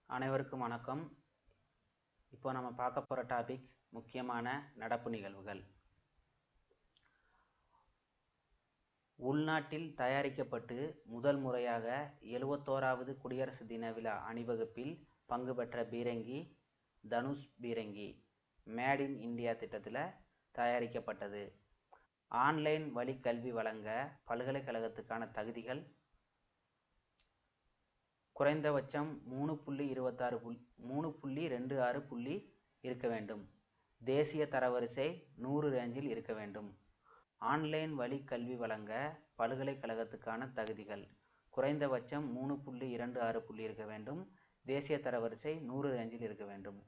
அனைவருக்கும் வணக்கம். இப்போ நம்ம பார்க்க போகிற டாபிக் முக்கியமான நடப்பு நிகழ்வுகள். உள்நாட்டில் தயாரிக்கப்பட்டு முதல் முறையாக 71வது குடியரசு தின விழா அணிவகுப்பில் பங்கு பெற்ற பீரங்கி தனுஷ் பீரங்கி மேட் இன் இந்தியா திட்டத்தில் தயாரிக்கப்பட்டது. ஆன்லைன் வழி கல்வி வழங்க பல்கலைக்கழகத்துக்கான தகுதிகள் குறைந்தபட்சம் 3.26 புள்ளி இருக்க வேண்டும். தேசிய தரவரிசை 100 ரேஞ்சில் இருக்க வேண்டும். ஆன்லைன் வழி கல்வி வழங்க பல்கலைக்கழகத்துக்கான தகுதிகள் குறைந்தபட்சம் 3.26 புள்ளி இருக்க வேண்டும். தேசிய தரவரிசை 100 ரேஞ்சில் இருக்க வேண்டும்.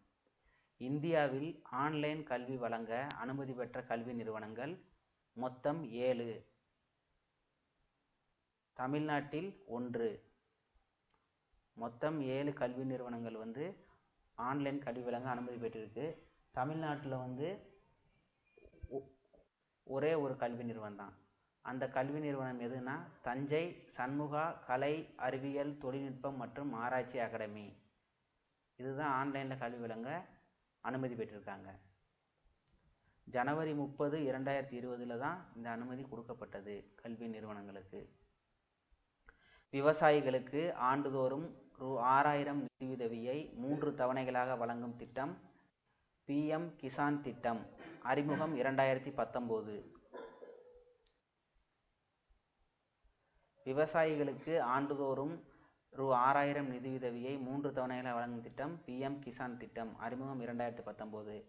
இந்தியாவில் ஆன்லைன் கல்வி வழங்க அனுமதி பெற்ற கல்வி நிறுவனங்கள் மொத்தம் 7. தமிழ்நாட்டில் 1. மொத்தம் 7 கல்வி நிறுவனங்கள் ஆன்லைன் கல்வி வழங்க அனுமதி பெற்றிருக்கு. தமிழ்நாட்டில் ஒரே ஒரு கல்வி நிறுவனம் தான். அந்த கல்வி நிறுவனம் எதுனா தஞ்சை சண்முகா கலை அறிவியல் தொழில்நுட்பம் மற்றும் ஆராய்ச்சி அகாடமி. இதுதான் ஆன்லைனில் கல்வி வழங்க அனுமதி பெற்றிருக்காங்க. ஜனவரி 30, 2020 தான் இந்த அனுமதி கொடுக்கப்பட்டது கல்வி நிறுவனங்களுக்கு. விவசாயிகளுக்கு ஆண்டுதோறும் ரூ.6000 நிதியுதவியை 3 தவணைகளாக வழங்கும் திட்டம் PM கிசான் திட்டம் அறிமுகம் 2019. விவசாயிகளுக்கு ஆண்டுதோறும் ரூ.6000 நிதியுதவியை 3 தவணைகளாக வழங்கும் திட்டம் PM கிசான் திட்டம் அறிமுகம் 2019.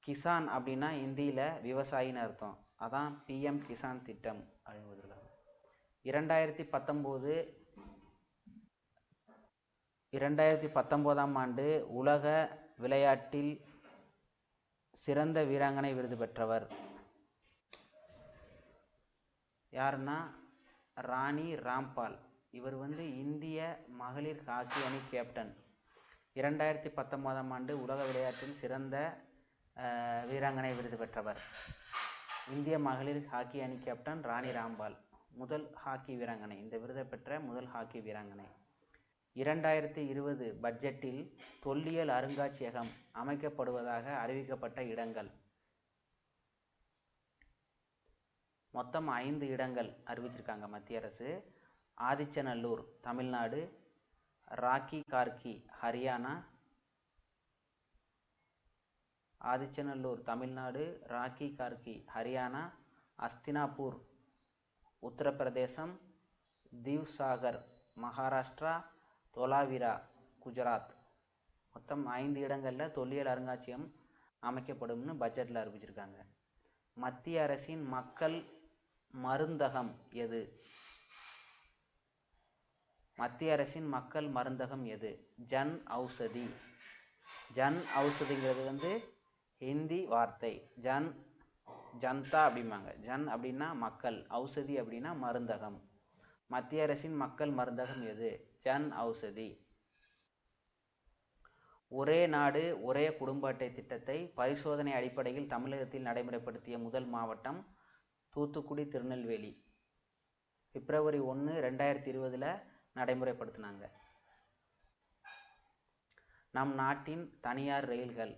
கிசான் அப்படின்னா இந்தியில் விவசாயின்னு அர்த்தம். அதான் PM கிசான் திட்டம் அறிமுகம். 2019ஆம் ஆண்டு உலக விளையாட்டில் சிறந்த வீராங்கனை விருது பெற்றவர் யாருன்னா ராணி ராம்பால். இவர் இந்திய மகளிர் ஹாக்கி அணி கேப்டன். 2019ஆம் ஆண்டு உலக விளையாட்டில் சிறந்த வீராங்கனை விருது பெற்றவர் இந்திய மகளிர் ஹாக்கி அணி கேப்டன் ராணி ராம்பால். முதல் ஹாக்கி வீராங்கனை, இந்த விருதை பெற்ற முதல் ஹாக்கி வீராங்கனை. 2020 பட்ஜெட்டில் தொல்லியல் அருங்காட்சியகம் அமைக்கப்படுவதாக அறிவிக்கப்பட்ட இடங்கள் மொத்தம் 5 இடங்கள் அறிவிச்சிருக்காங்க மத்திய அரசு. ஆதிச்சநல்லூர் தமிழ்நாடு, ராக்கி கார்கி ஹரியானா, ஆதிச்சநல்லூர் தமிழ்நாடு, ராக்கி கார்கி ஹரியானா, அஸ்தினாபூர் உத்தரப்பிரதேசம், தீவ்சாகர் மகாராஷ்டிரா, தோலாவிரா குஜராத். மொத்தம் 5 இடங்களில் தொல்லியல் அருங்காட்சியகம் அமைக்கப்படும்னு பட்ஜெட்டில் அறிவிச்சிருக்காங்க. மத்திய அரசின் மக்கள் மருந்தகம் எது? மத்திய அரசின் மக்கள் மருந்தகம் எது? ஜன் ஔஷதி. ஜன் ஔஷதிங்கிறது ஹிந்தி வார்த்தை. ஜனதா அப்படிம்பாங்க. ஜன் அப்படின்னா மக்கள், ஔஷதி அப்படின்னா மருந்தகம். மத்திய அரசின் மக்கள் மருந்தகம் எது? ஜன் ஔஷதி. ஒரே நாடு ஒரே குடும்ப அட்டை திட்டத்தை பரிசோதனை அடிப்படையில் தமிழகத்தில் நடைமுறைப்படுத்திய முதல் மாவட்டம் தூத்துக்குடி, திருநெல்வேலி. பிப்ரவரி 1, 2020 நடைமுறைப்படுத்தினாங்க. நம் நாட்டின் தனியார் ரயில்கள்.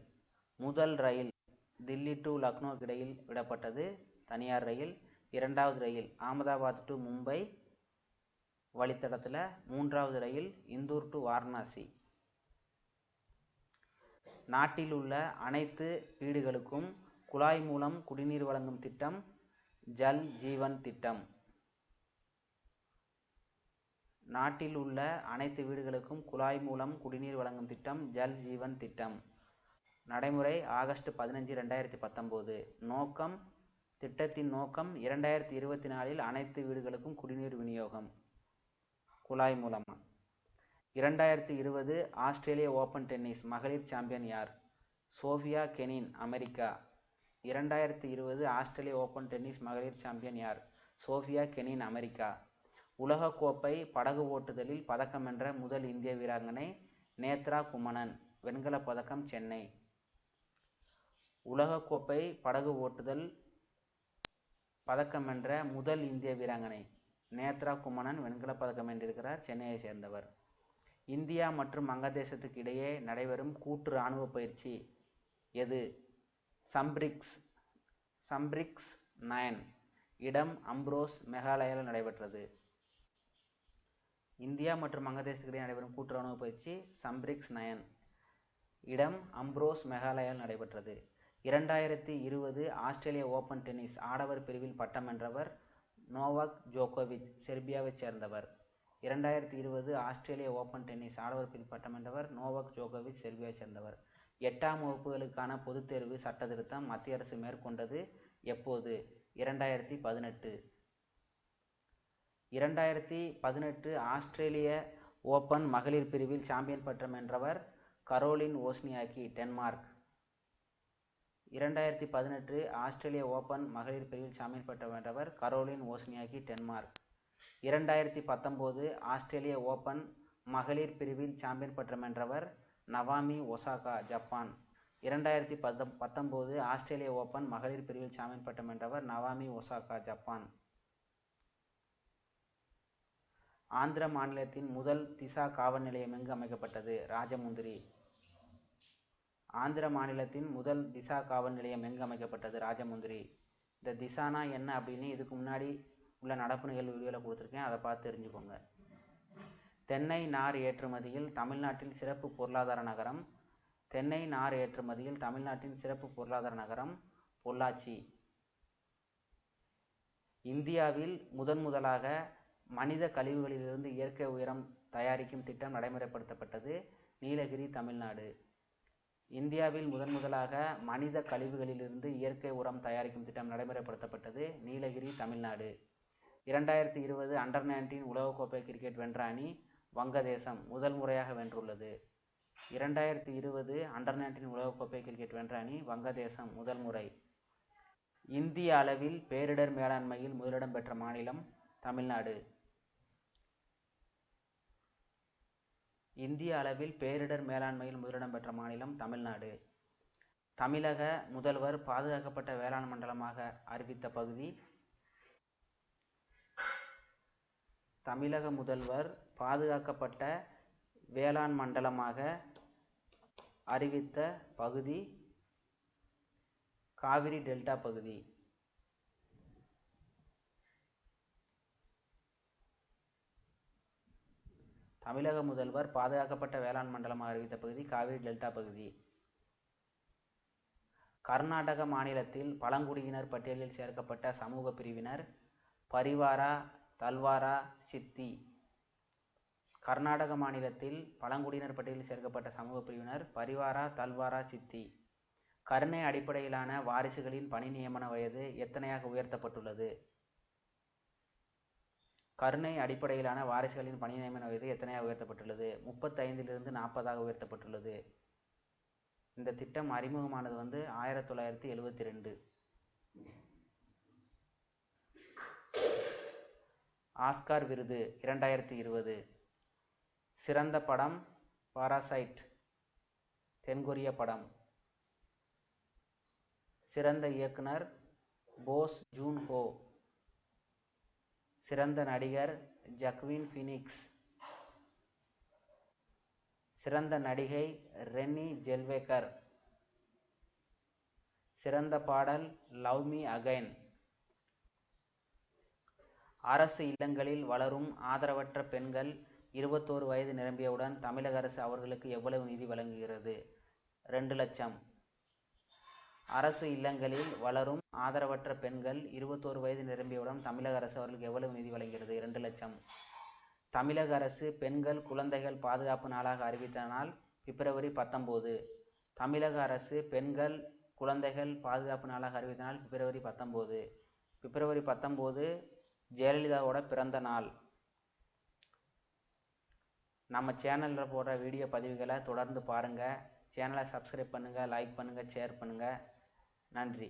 முதல் ரயில் தில்லி டு லக்னோ இடையில் விடப்பட்டது தனியார் ரயில். 2வது ரயில் அகமதாபாத் டு மும்பை வழித்தடத்தில். 3வது ரயில் இந்தூர் டு வாரணாசி. நாட்டில் உள்ள அனைத்து வீடுகளுக்கும் குழாய் மூலம் குடிநீர் வழங்கும் திட்டம் ஜல் ஜீவன் திட்டம். நாட்டில் உள்ள அனைத்து வீடுகளுக்கும் குழாய் மூலம் குடிநீர் வழங்கும் திட்டம் ஜல் ஜீவன் திட்டம். நடைமுறை ஆகஸ்ட் 15, 2019. நோக்கம், திட்டத்தின் நோக்கம் 2024 அனைத்து வீடுகளுக்கும் குடிநீர் விநியோகம் குழாய் மூலமா. 2020 ஆஸ்திரேலிய ஓபன் டென்னிஸ் மகளிர் சாம்பியன் யார்? Sofia Kenin America. 2020 ஆஸ்திரேலிய ஓபன் டென்னிஸ் மகளிர் சாம்பியன் யார்? Sofia Kenin America. உலகக்கோப்பை படகு ஓட்டுதலில் பதக்கம் வென்ற முதல் இந்திய வீராங்கனை நேத்ரா குமணன். வெண்கலப் பதக்கம் சென்னை. உலகக்கோப்பை படகு ஓட்டுதல் பதக்கம் வென்ற முதல் இந்திய வீராங்கனை நேத்ரா குமணன் வெண்கலப் பதக்கம் வென்றிருக்கிறார். சென்னையை சேர்ந்தவர். இந்தியா மற்றும் வங்கதேசத்துக்கு இடையே நடைபெறும் கூட்டு இராணுவ பயிற்சி எது? சம்பிரிக்ஸ் 9. இடம் அம்ப்ரோஸ், மேகாலயாவில் நடைபெற்றது. இந்தியா மற்றும் வங்கதேசத்துக்கு இடையே நடைபெறும் கூட்டு இராணுவ பயிற்சி சம்பிரிக்ஸ் 9. இடம் அம்ப்ரோஸ், மேகாலயாவில் நடைபெற்றது. 2020 ஆஸ்திரேலிய ஓபன் டென்னிஸ் ஆடவர் பிரிவில் பட்டம் வென்றவர் நோவாக் ஜோகோவிச், செர்பியாவைச் சேர்ந்தவர். 2020 ஆஸ்திரேலிய ஓபன் டென்னிஸ் ஆடவர் பிரிவில் பட்டம் வென்றவர் நோவாக் ஜோகோவிச், செர்பியாவைச் சேர்ந்தவர். 8ஆம் வகுப்புகளுக்கான பொதுத் தேர்வு சட்ட திருத்தம் மத்திய அரசு மேற்கொண்டது எப்போது? 2018. 2018 ஆஸ்திரேலிய ஓபன் மகளிர் பிரிவில் சாம்பியன் பட்டம் வென்றவர் கரோலின் ஓஸ்னியாக்கி, டென்மார்க். 2018 ஆஸ்திரேலிய ஓபன் மகளிர் பிரிவில் சாம்பியன் பட்டம் வென்றவர் கரோலின் ஓஸ்னியாக்கி, டென்மார்க். 2019 ஆஸ்திரேலிய ஓபன் மகளிர் பிரிவில் சாம்பியன் பட்டம் வென்றவர் நவாமி ஒசாகா, ஜப்பான். 2019 ஆஸ்திரேலிய ஓபன் மகளிர் பிரிவில் சாம்பியன் பட்டம் வென்றவர் நவாமி ஒசாகா, ஜப்பான். ஆந்திர மாநிலத்தின் முதல் திசா காவல் நிலையம் எங்கு அமைக்கப்பட்டது? ராஜமுந்திரி. ஆந்திர மாநிலத்தின் முதல் திசா காவல் நிலையம் எங்கு அமைக்கப்பட்டது? ராஜமுந்திரி. இந்த திசானா என்ன அப்படின்னு இதுக்கு முன்னாடி உள்ள நடப்பு நிகழ்வு வீடியோவில் கொடுத்துருக்கேன், அதை பார்த்து தெரிஞ்சுக்கோங்க. தென்னை நார் ஏற்றுமதியில் தமிழ்நாட்டில் சிறப்பு பொருளாதார நகரம். தென்னை நார் ஏற்றுமதியில் தமிழ்நாட்டின் சிறப்பு பொருளாதார நகரம் பொள்ளாச்சி. இந்தியாவில் முதன்முதலாக மனித கழிவுகளிலிருந்து இயற்கை உரம் தயாரிக்கும் திட்டம் நடைமுறைப்படுத்தப்பட்டது நீலகிரி, தமிழ்நாடு. இந்தியாவில் முதன்முதலாக மனித கழிவுகளிலிருந்து இயற்கை உரம் தயாரிக்கும் திட்டம் நடைமுறைப்படுத்தப்பட்டது நீலகிரி, தமிழ்நாடு. 2020 அண்டர்-19 உலகக்கோப்பை கிரிக்கெட் வென்ற அணி வங்கதேசம், முதல் முறையாக வென்றுள்ளது. 2020 அண்டர்-19 உலகக்கோப்பை கிரிக்கெட் வென்ற அணி வங்கதேசம், முதல் முறை. இந்திய அளவில் பேரிடர் மேலாண்மையில் முதலிடம் பெற்ற மாநிலம் தமிழ்நாடு. இந்திய அளவில் பேரிடர் மேலாண்மையில் முதலிடம் பெற்ற மாநிலம் தமிழ்நாடு. தமிழக முதல்வர் பாதுகாக்கப்பட்ட வேளாண் மண்டலமாக அறிவித்த பகுதி? தமிழக முதல்வர் பாதுகாக்கப்பட்ட வேளாண் மண்டலமாக அறிவித்த பகுதி காவிரி டெல்டா பகுதி. தமிழக முதல்வர் பாதுகாக்கப்பட்ட வேளாண் மண்டலமாக அறிவித்த பகுதி காவிரி டெல்டா பகுதி. கர்நாடக மாநிலத்தில் பழங்குடியினர் பட்டியலில் சேர்க்கப்பட்ட சமூக பிரிவினர் பரிவாரா, தல்வாரா, சித்தி. கர்நாடக மாநிலத்தில் பழங்குடியினர் பட்டியலில் சேர்க்கப்பட்ட சமூக பிரிவினர் பரிவாரா, தல்வாரா, சித்தி. கருணை அடிப்படையிலான வாரிசுகளின் பணி நியமன வயது எத்தனையாக உயர்த்தப்பட்டுள்ளது? கருணை அடிப்படையிலான வாரிசுகளின் பணி நியமன வயது எத்தனையாக உயர்த்தப்பட்டுள்ளது? 35லிருந்து 40ஆக உயர்த்தப்பட்டுள்ளது. இந்த திட்டம் அறிமுகமானது 1972. ஆஸ்கார் விருது 2020. சிறந்த படம் பாராசைட், தென்கொரிய படம். சிறந்த இயக்குனர் போஸ் ஜூன் ஹோ. சிறந்த நடிகர் ஜக்வின் ஃபீனிக்ஸ். சிறந்த நடிகை ரெனி ஜெல்வேக்கர். சிறந்த பாடல் லவ் மீ அகைன். அரசு இல்லங்களில் வளரும் ஆதரவற்ற பெண்கள் 21 வயது நிரம்பியவுடன் தமிழக அரசு அவர்களுக்கு எவ்வளவு நிதி வழங்குகிறது? 2 லட்சம். அரசு இல்லங்களில் வளரும் ஆதரவற்ற பெண்கள் 21 வயது நிரம்பியவுடன் தமிழக அரசு அவர்களுக்கு எவ்வளவு நிதி வழங்குகிறது? 2 லட்சம். தமிழக அரசு பெண்கள் குழந்தைகள் பாதுகாப்பு நாளாக அறிவித்த நாள் பிப்ரவரி 19. தமிழக அரசு பெண்கள் குழந்தைகள் பாதுகாப்பு நாளாக அறிவித்த நாள் பிப்ரவரி 19. பிப்ரவரி 19 ஜெயலலிதாவோட பிறந்த நாள். நம்ம சேனலில் போடுற வீடியோ பதிவுகளை தொடர்ந்து பாருங்கள். சேனலை சப்ஸ்கிரைப் பண்ணுங்கள், லைக் பண்ணுங்கள், ஷேர் பண்ணுங்கள். நன்றி.